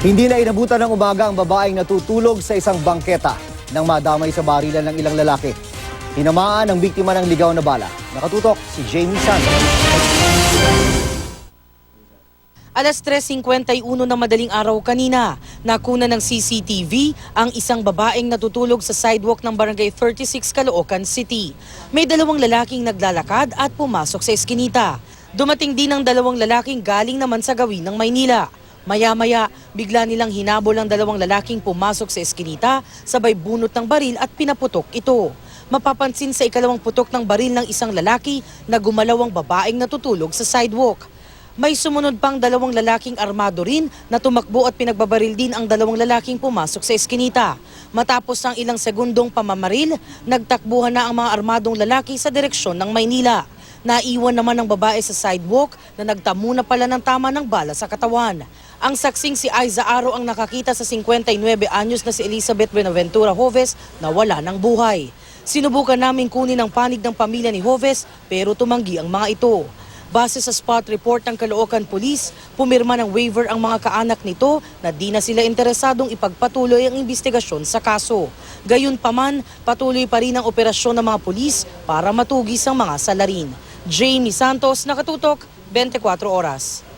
Hindi na inabutan ng umaga ang babaeng natutulog sa isang bangketa nang madamay sa barilan ng ilang lalaki. Tinamaan ang biktima ng ligaw na bala. Nakatutok si Jamie Santos. Alas 3:51 ng madaling araw kanina, nakuna ng CCTV ang isang babaeng natutulog sa sidewalk ng Barangay 36 Caloocan City. May dalawang lalaking naglalakad at pumasok sa eskinita. Dumating din ang dalawang lalaking galing naman sa gawin ng Maynila. Maya-maya, bigla nilang hinabol ang dalawang lalaking pumasok sa eskinita, sabay bunot ng baril at pinaputok ito. Mapapansin sa ikalawang putok ng baril ng isang lalaki na gumalaw ang babaeng natutulog sa sidewalk. May sumunod pang dalawang lalaking armado rin na tumakbo at pinagbabaril din ang dalawang lalaking pumasok sa eskinita. Matapos ang ilang segundong pamamaril, nagtakbuhan na ang mga armadong lalaki sa direksyon ng Maynila. Naiwan naman ng babae sa sidewalk na nagtamo na pala ng tama ng bala sa katawan. Ang saksing si Aiza Aro ang nakakita sa 59 anyos na si Elizabeth Buenaventura Joves na wala ng buhay. Sinubukan namin kunin ang panig ng pamilya ni Joves pero tumanggi ang mga ito. Base sa spot report ng Caloocan Police, pumirma ng waiver ang mga kaanak nito na di na sila interesadong ipagpatuloy ang investigasyon sa kaso. Gayunpaman, patuloy pa rin ang operasyon ng mga pulis para matugis ang mga salarin. Jamie Santos, Nakatutok, 24 Oras.